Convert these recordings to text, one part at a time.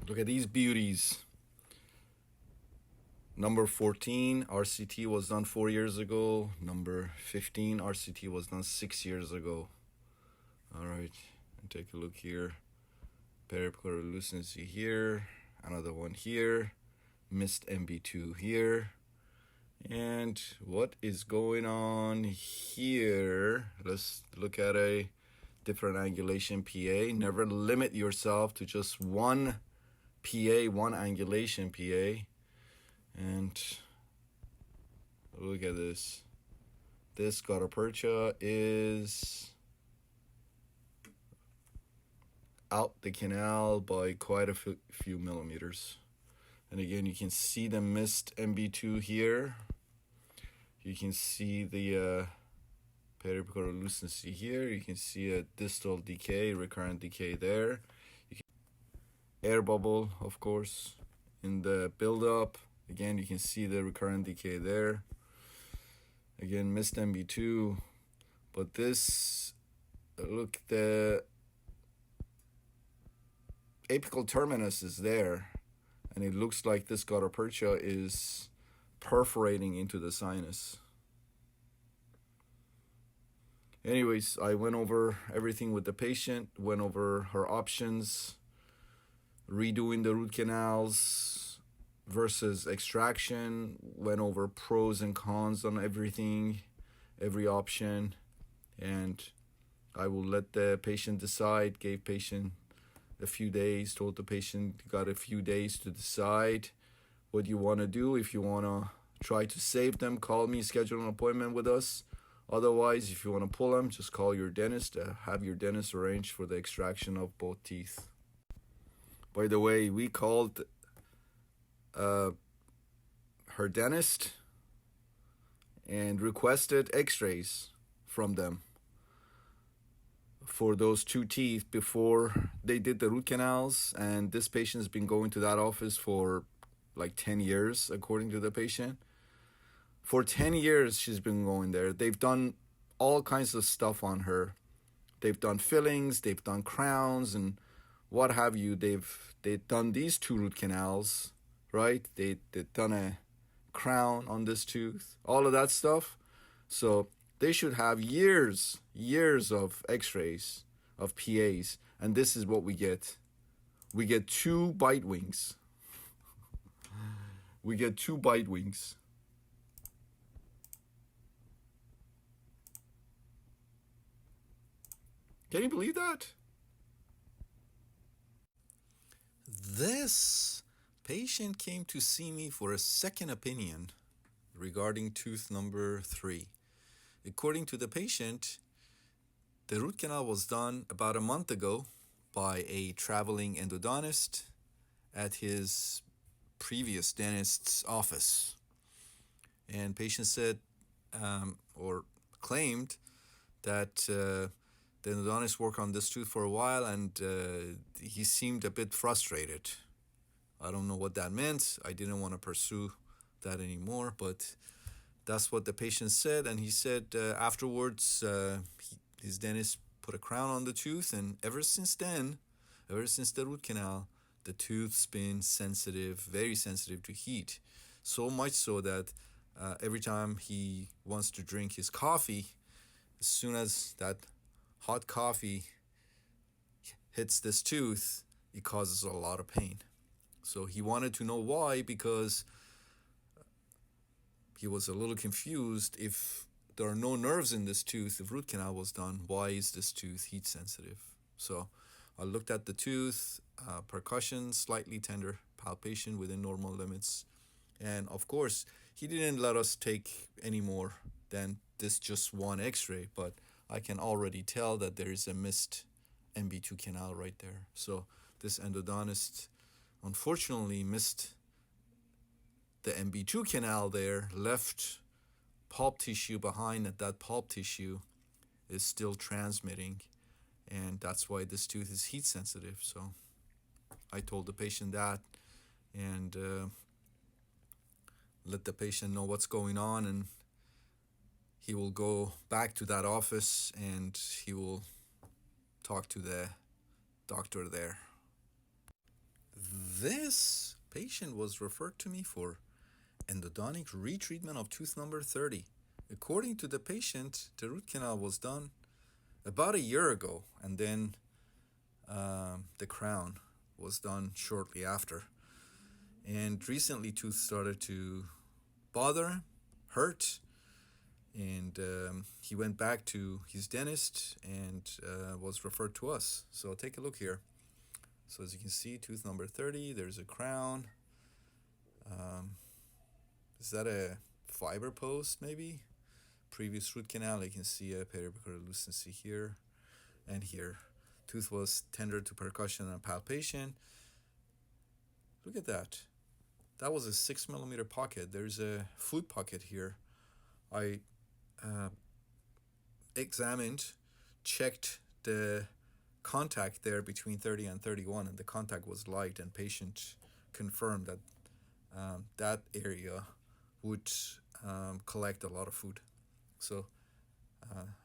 Look at these beauties. Number 14 RCT was done 4 years ago. Number 15 RCT was done 6 years ago. All right, and take a look here. Periapical lucency here, another one here, missed MB2 here. And what is going on here? Let's look at a different angulation PA. Never limit yourself to just one PA, one angulation PA. And look at this. This Gaudopercha is out the canal by quite a few millimeters. And again, you can see the missed MB2 here. You can see the periapical lucency here. You can see a distal decay, recurrent decay there. Air bubble, of course, in the buildup. Again, you can see the recurrent decay there. Again, missed MB2. But this, look, the apical terminus is there. And it looks like this Gaudopercha is perforating into the sinus. Anyways, I went over everything with the patient, went over her options, redoing the root canals versus extraction, went over pros and cons on everything, every option, and I will let the patient decide. Gave patient a few days, told the patient you got a few days to decide what you want to do. If you want to try to save them, call me, schedule an appointment with us. Otherwise, if you want to pull them, just call your dentist, have your dentist arrange for the extraction of both teeth. By the way, we called her dentist and requested x-rays from them for those two teeth before they did the root canals. And this patient has been going to that office for like 10 years, according to the patient. For 10 years, she's been going there. They've done all kinds of stuff on her. They've done fillings, they've done crowns, and what have you. They've done these two root canals, right? They've done a crown on this tooth, all of that stuff. So they should have years of x-rays, of PAs, and this is what we get. We get two bite wings. We get two bite wings. Can you believe that? This patient came to see me for a second opinion regarding tooth number 3. According to the patient, the root canal was done about a month ago by a traveling endodontist at his previous dentist's office. And patient said or claimed that the endodontist worked on this tooth for a while and he seemed a bit frustrated. I don't know what that meant. I didn't want to pursue that anymore, but that's what the patient said. And he said afterwards his dentist put a crown on the tooth, and ever since then, ever since the root canal, the tooth's been sensitive, very sensitive to heat. So much so that every time he wants to drink his coffee, as soon as that hot coffee hits this tooth, it causes a lot of pain. So he wanted to know why, because he was a little confused. If there are no nerves in this tooth, if root canal was done, why is this tooth heat sensitive? So I looked at the tooth, percussion, slightly tender, palpation within normal limits. And of course, he didn't let us take any more than this just one x-ray, but I can already tell that there is a missed MB2 canal right there. So this endodontist unfortunately missed the MB2 canal there, left pulp tissue behind, that pulp tissue is still transmitting, and that's why this tooth is heat sensitive. So I told the patient that, and let the patient know what's going on, and he will go back to that office and he will talk to the doctor there. this patient was referred to me for endodontic retreatment of tooth number 30. According to the patient, the root canal was done about a year ago, and then the crown was done shortly after. And recently, tooth started to bother him, hurt, and he went back to his dentist and was referred to us. So take a look here. So as you can see, tooth number 30, there's a crown. Is that a fiber post maybe? Previous root canal, you can see a periapical lucency here and here. Tooth was tendered to percussion and palpation. Look at that. That was a 6mm pocket. There's a food pocket here. I examined, checked the contact there between 30 and 31, and the contact was light, and patient confirmed that that area would collect a lot of food. So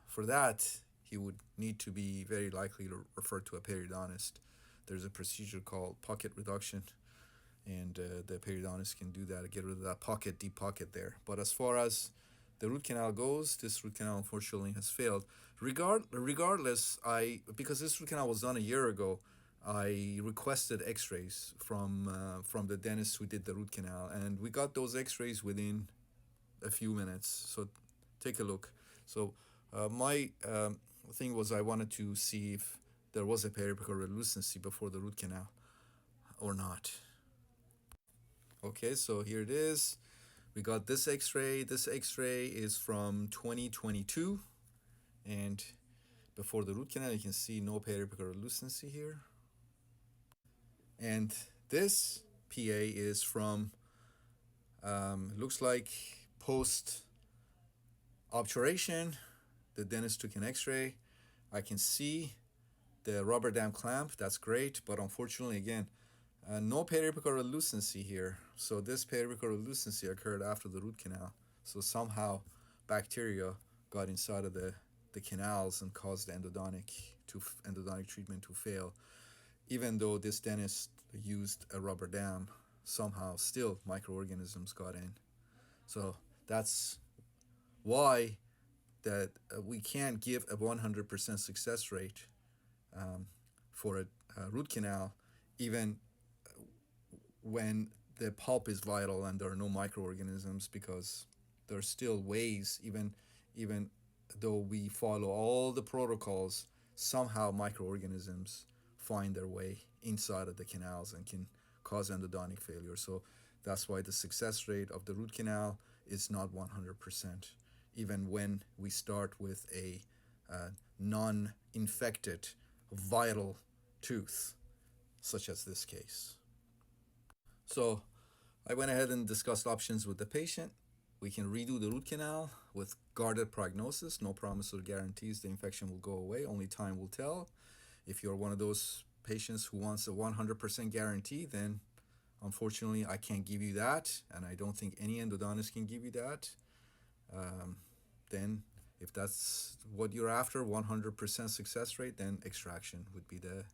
for that, he would need to be very likely referred to a periodontist. There's a procedure called pocket reduction, and the periodontist can do that, get rid of that pocket, deep pocket there. But as far as the root canal goes, this root canal unfortunately has failed. Regardless, because this root canal was done a year ago, I requested x-rays from the dentist who did the root canal, and we got those x-rays within a few minutes. So take a look. So my thing was, I wanted to see if there was a periapical relucency before the root canal or not. Okay, so here it is. We got this x-ray. This x-ray is from 2022, and before the root canal, you can see no periapical relucency here. And this PA is from, looks like post obturation. The dentist took an x-ray. I can see the rubber dam clamp. That's great, but unfortunately, again, no periapical relucency here. So this periapical relucency occurred after the root canal. So somehow bacteria got inside of the canals and caused the endodontic treatment to fail. Even though this dentist used a rubber dam, somehow still microorganisms got in. So that's why that we can't give a 100% success rate for a root canal, even when the pulp is vital and there are no microorganisms, because there are still ways, even though we follow all the protocols, somehow microorganisms find their way inside of the canals and can cause endodontic failure. So that's why the success rate of the root canal is not 100%, even when we start with a non-infected vital tooth, such as this case. So I went ahead and discussed options with the patient. We can redo the root canal with guarded prognosis. No promise or guarantees the infection will go away. Only time will tell. If you're one of those patients who wants a 100% guarantee, then unfortunately I can't give you that, and I don't think any endodontist can give you that. Then if that's what you're after, 100% success rate, then extraction would be the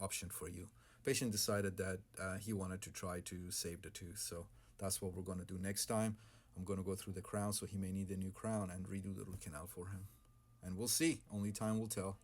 option for you. Patient decided that he wanted to try to save the tooth, so that's what we're going to do next time. I'm going to go through the crown, so he may need a new crown, and redo the root canal for him. And we'll see. Only time will tell.